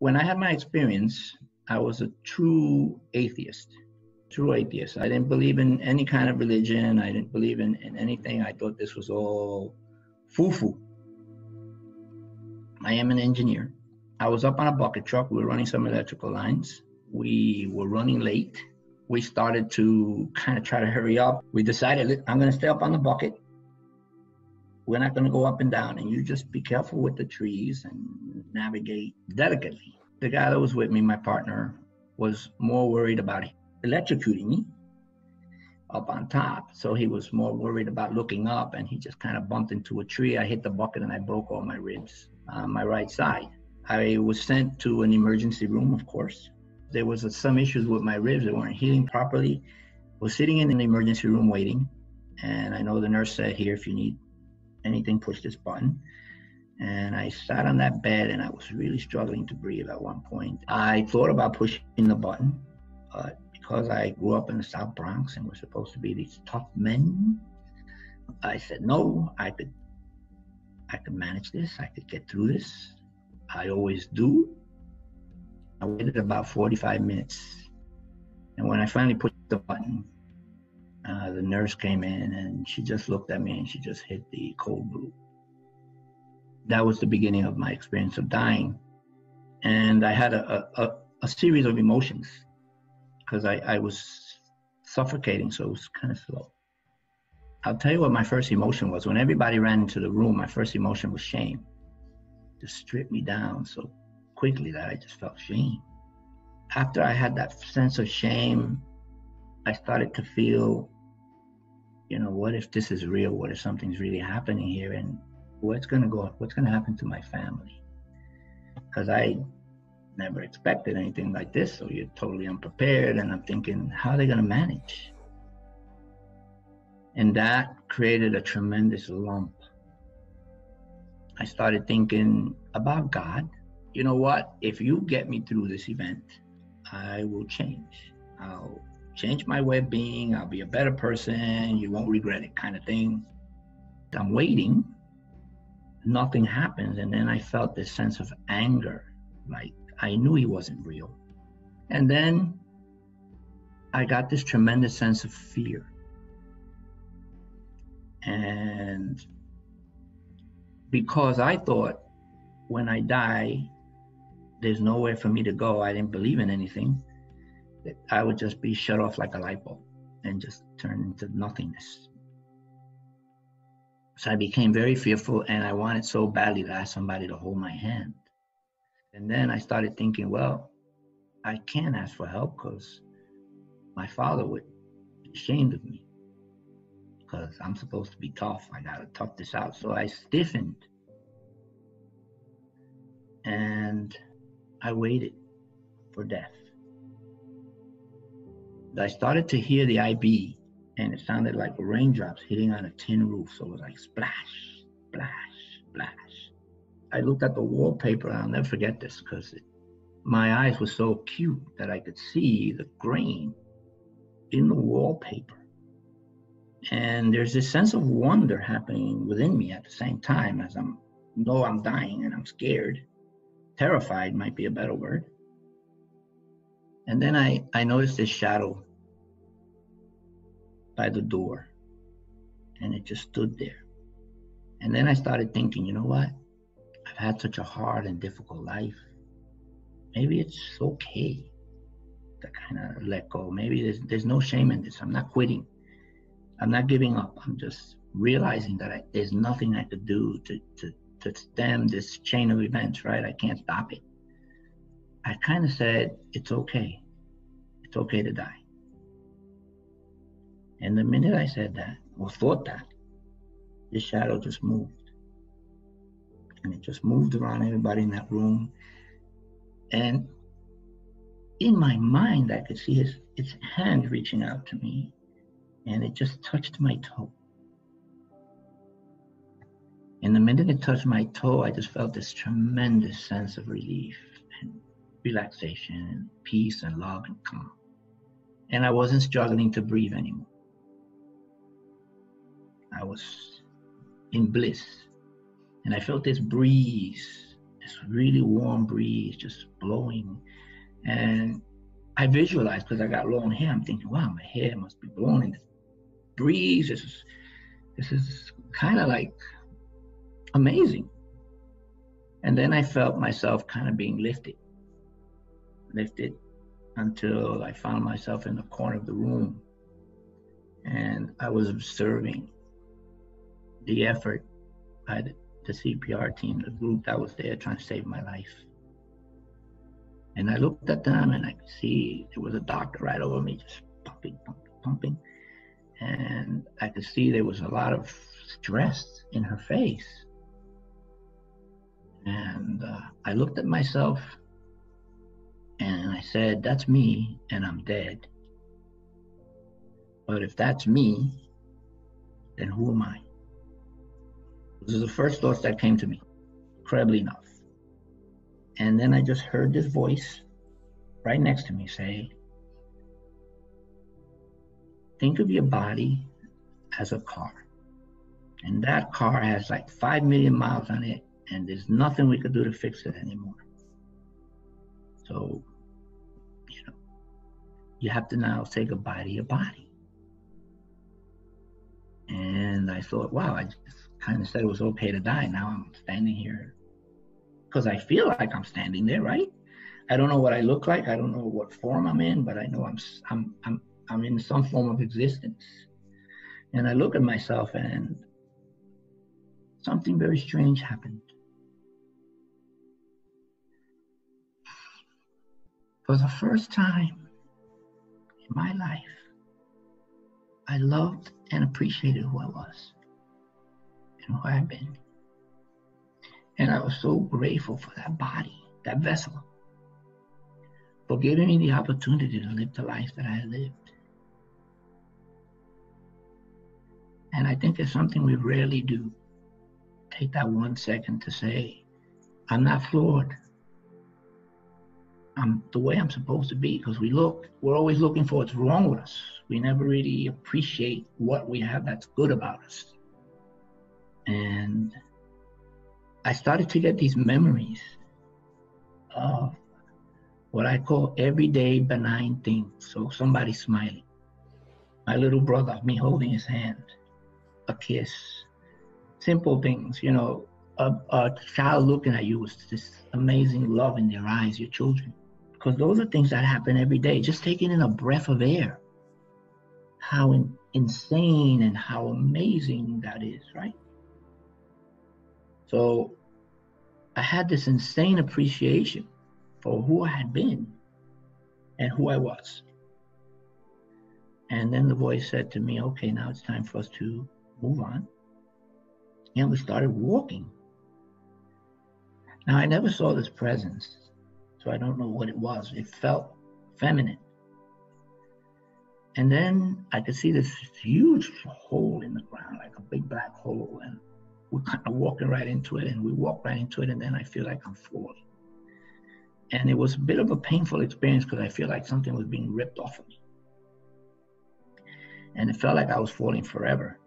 When I had my experience, I was a true atheist. I didn't believe in any kind of religion. I didn't believe in anything. I thought this was all foo-foo. I am an engineer. I was up on a bucket truck. We were running some electrical lines. We were running late. We started to kind of try to hurry up. We decided, I'm going to stay up on the bucket. We're not going to go up and down, and you just be careful with the trees and navigate delicately. The guy that was with me, my partner, was more worried about electrocuting me up on top. So he was more worried about looking up, and he just kind of bumped into a tree. I hit the bucket and I broke all my ribs on my right side. I was sent to an emergency room, of course. There was some issues with my ribs. They weren't healing properly. I was sitting in the emergency room waiting, and I know the nurse said, here, if you need anything, push this button. And I sat on that bed, and I was really struggling to breathe at one point. I thought about pushing the button, but because I grew up in the South Bronx and we're supposed to be these tough men, I said, no, I could manage this. I could get through this. I always do. I waited about 45 minutes. And when I finally pushed the button, the nurse came in and she just looked at me and she just hit the cold blue. That was the beginning of my experience of dying. And I had a series of emotions because I was suffocating, so it was kind of slow. I'll tell you what my first emotion was. When everybody ran into the room, my first emotion was shame. Just stripped me down so quickly that I just felt shame. After I had that sense of shame, I started to feel, what if this is real? What if something's really happening here? And what's going to happen to my family? Because I never expected anything like this. So you're totally unprepared. And I'm thinking, how are they going to manage? And that created a tremendous lump. I started thinking about God. You know what? If you get me through this event, I will change. I'll change my way of being. I'll be a better person. You won't regret it, kind of thing. I'm waiting. Nothing happens. And then I felt this sense of anger. Like I knew he wasn't real. And then I got this tremendous sense of fear. And because I thought when I die, there's nowhere for me to go. I didn't believe in anything. That I would just be shut off like a light bulb and just turn into nothingness. So I became very fearful, and I wanted so badly to ask somebody to hold my hand. And then I started thinking, well, I can't ask for help because my father would be ashamed of me because I'm supposed to be tough. I got to tough this out. So I stiffened and I waited for death. I started to hear the IB, and it sounded like raindrops hitting on a tin roof. So it was like splash, splash, splash. I looked at the wallpaper, and I'll never forget this because my eyes were so acute that I could see the grain in the wallpaper. And there's this sense of wonder happening within me at the same time as I'm dying and I'm scared. Terrified might be a better word. And then I noticed this shadow by the door, and it just stood there. And then I started thinking, you know what? I've had such a hard and difficult life. Maybe it's okay to kind of let go. Maybe there's no shame in this. I'm not quitting. I'm not giving up. I'm just realizing that there's nothing I could do to stem this chain of events, right? I can't stop it. I kind of said, it's okay. It's okay to die. And the minute I said that, or thought that, the shadow just moved. And it just moved around everybody in that room. And in my mind, I could see its hand reaching out to me, and it just touched my toe. And the minute it touched my toe, I just felt this tremendous sense of relief and relaxation and peace and love and calm. And I wasn't struggling to breathe anymore. I was in bliss. And I felt this breeze this really warm breeze just blowing. And I visualized, because I got long hair, I'm thinking, wow, my hair must be blowing in this breeze. This is kind of like amazing. And then I felt myself kind of being lifted until I found myself in the corner of the room. And I was observing the effort by the CPR team, the group that was there trying to save my life. And I looked at them and I could see there was a doctor right over me, just pumping. And I could see there was a lot of stress in her face. And I looked at myself and I said, that's me and I'm dead. But if that's me, then who am I? Those are the first thoughts that came to me, incredibly enough. And then I just heard this voice right next to me say, think of your body as a car. And that car has like 5 million miles on it, and there's nothing we could do to fix it anymore. So, you have to now say goodbye to your body. And I thought, wow, I just kind of said it was okay to die. Now I'm standing here because I feel like I'm standing there, right? I don't know what I look like. I don't know what form I'm in, but I know I'm in some form of existence. And I look at myself and something very strange happened. For the first time in my life, I loved and appreciated who I was and who I had been. And I was so grateful for that body, that vessel, for giving me the opportunity to live the life that I lived. And I think it's something we rarely do. Take that 1 second to say, I'm not flawed. I'm the way I'm supposed to be, because we're always looking for what's wrong with us. We never really appreciate what we have that's good about us. And I started to get these memories of what I call everyday benign things. So somebody smiling, my little brother, me holding his hand, a kiss, simple things, a child looking at you with this amazing love in their eyes, your children. Because those are things that happen every day. Just taking in a breath of air. How insane and how amazing that is, right? So I had this insane appreciation for who I had been and who I was. And then the voice said to me, okay, now it's time for us to move on. And we started walking. Now, I never saw this presence, so I don't know what it was. It felt feminine. And then I could see this huge hole in the ground, like a big black hole. And we're kind of walking right into it, and we walk right into it, and then I feel like I'm falling. And it was a bit of a painful experience because I feel like something was being ripped off of me. And it felt like I was falling forever.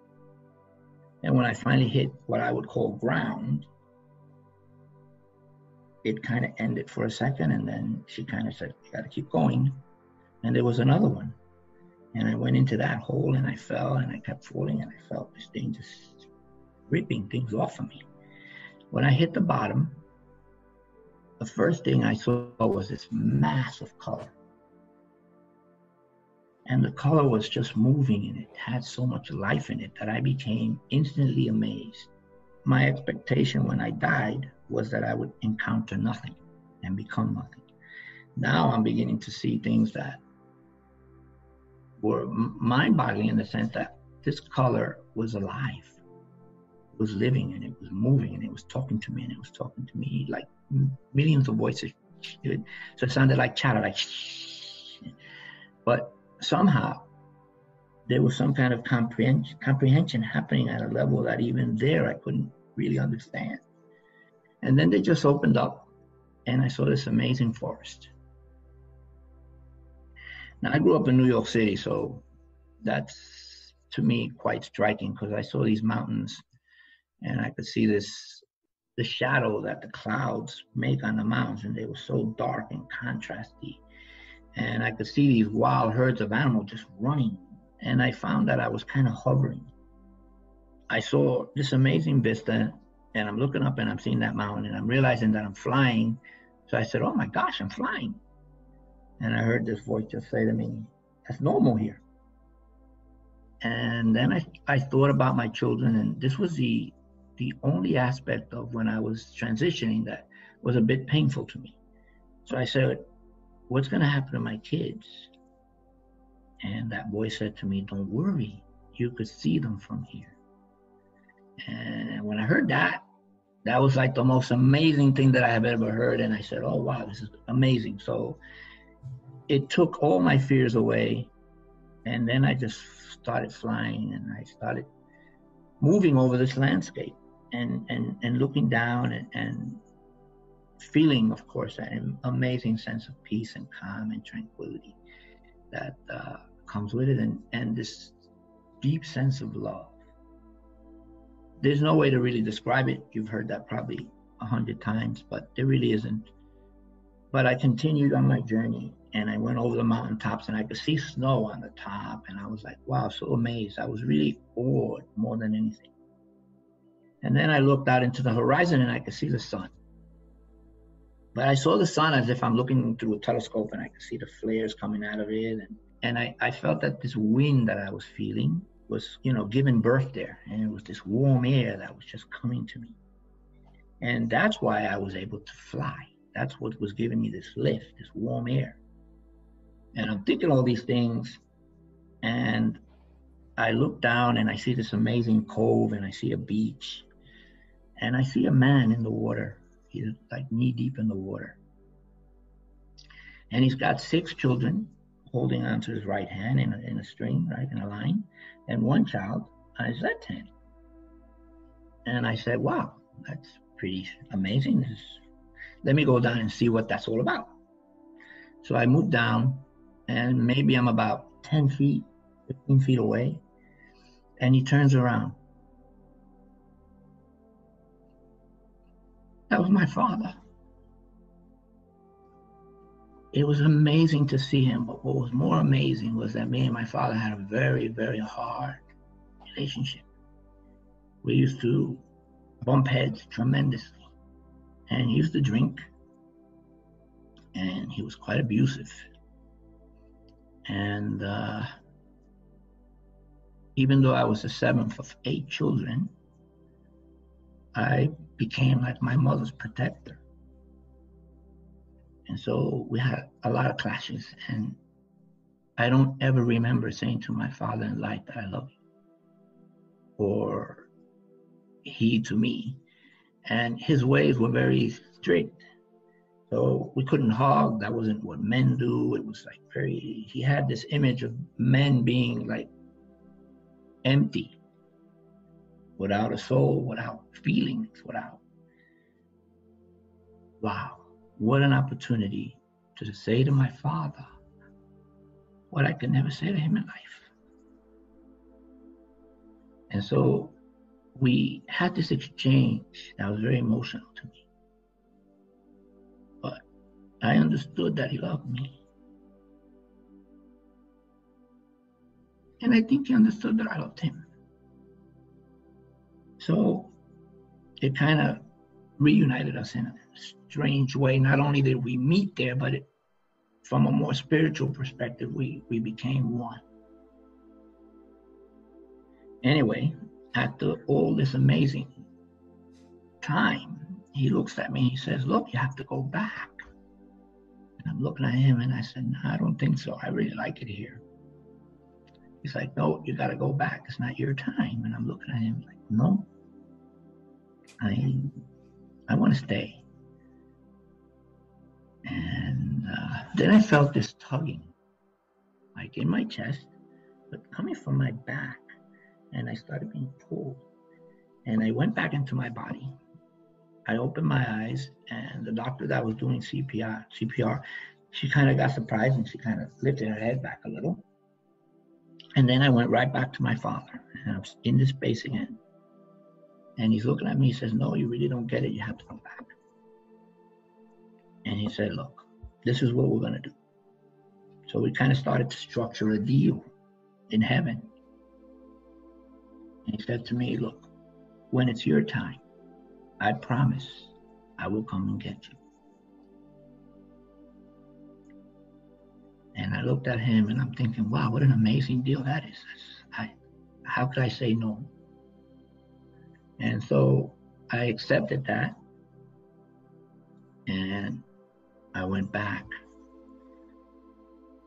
And when I finally hit what I would call ground, it kind of ended for a second, and then she kind of said, you got to keep going. And there was another one. And I went into that hole, and I fell, and I kept falling, and I felt this thing just ripping things off of me. When I hit the bottom, the first thing I saw was this mass of color. And the color was just moving, and it had so much life in it that I became instantly amazed. My expectation when I died was that I would encounter nothing and become nothing. Now I'm beginning to see things that were mind-boggling in the sense that this color was alive. It was living, and it was moving, and it was talking to me, and it was talking to me like millions of voices. So it sounded like chatter, like but somehow there was some kind of comprehension happening at a level that even there I couldn't really understand. And then they just opened up, and I saw this amazing forest. Now, I grew up in New York City, so that's, to me, quite striking, because I saw these mountains, and I could see this the shadow that the clouds make on the mountains, and they were so dark and contrasty. And I could see these wild herds of animals just running. And I found that I was kind of hovering. I saw this amazing vista, and I'm looking up and I'm seeing that mountain, and I'm realizing that I'm flying. So I said, oh my gosh, I'm flying. And I heard this voice just say to me, that's normal here. And then I thought about my children, and this was the only aspect of when I was transitioning that was a bit painful to me. So I said, what's going to happen to my kids? And that voice said to me, don't worry, you could see them from here. And when I heard that, that was like the most amazing thing that I have ever heard. And I said, oh, wow, this is amazing. So it took all my fears away. And then I just started flying, and I started moving over this landscape and looking down and feeling, of course, that amazing sense of peace and calm and tranquility that comes with it, and this deep sense of love. There's no way to really describe it. You've heard that probably 100 times, but there really isn't. But I continued on my journey, and I went over the mountaintops, and I could see snow on the top, and I was like, wow, so amazed. I was really awed more than anything. And then I looked out into the horizon, and I could see the sun. But I saw the sun as if I'm looking through a telescope, and I could see the flares coming out of it. And I felt that this wind that I was feeling was, giving birth there. And it was this warm air that was just coming to me. And that's why I was able to fly. That's what was giving me this lift, this warm air. And I'm thinking all these things, and I look down and I see this amazing cove, and I see a beach, and I see a man in the water. He's like knee deep in the water. And he's got 6 children holding onto his right hand in a string, right, in a line, and 1 child on his left hand. And I said, wow, that's pretty amazing. Let me go down and see what that's all about. So I moved down, and maybe I'm about 10 feet, 15 feet away, and he turns around. That was my father. It was amazing to see him, but what was more amazing was that me and my father had a very, very hard relationship. We used to bump heads tremendously. And he used to drink, and he was quite abusive. And even though I was the 7th of 8 children, I became like my mother's protector. And so we had a lot of clashes, and I don't ever remember saying to my father in life that I love you, or he to me. And his ways were very strict. So we couldn't hug. That wasn't what men do. It was like he had this image of men being like empty, without a soul, without feelings, wow, what an opportunity to say to my father what I could never say to him in life. And so we had this exchange that was very emotional to me. But I understood that he loved me. And I think he understood that I loved him. So it kind of reunited us in a strange way. Not only did we meet there, but from a more spiritual perspective, we became one. Anyway, after all this amazing time, he looks at me and he says, look, you have to go back. And I'm looking at him and I said, no, I don't think so. I really like it here. He's like, no, you got to go back. It's not your time. And I'm looking at him like, no, I want to stay. And then I felt this tugging, like in my chest, but coming from my back. And I started being pulled. And I went back into my body. I opened my eyes, and the doctor that was doing CPR, she kind of got surprised, and she kind of lifted her head back a little. And then I went right back to my father, and I was in this space again. And he's looking at me, he says, no, you really don't get it, you have to come back. And he said, look, this is what we're gonna do. So we kind of started to structure a deal in heaven. And he said to me, look, when it's your time, I promise I will come and get you. And I looked at him and I'm thinking, wow, what an amazing deal that is. How could I say no? And so I accepted that and I went back.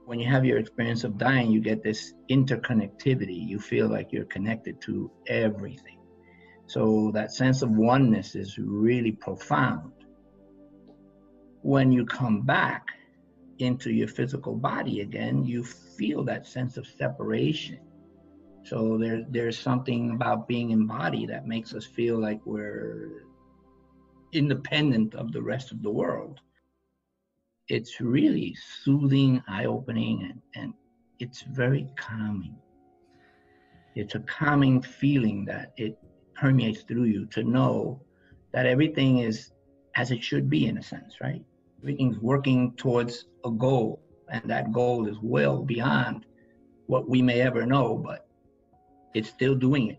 When you have your experience of dying, you get this interconnectivity. You feel like you're connected to everything. So that sense of oneness is really profound. When you come back into your physical body again, you feel that sense of separation. So there's something about being in body that makes us feel like we're independent of the rest of the world. It's really soothing, eye-opening, and it's very calming. It's a calming feeling that it permeates through you to know that everything is as it should be, in a sense, right? Everything's working towards a goal, and that goal is well beyond what we may ever know, but it's still doing it.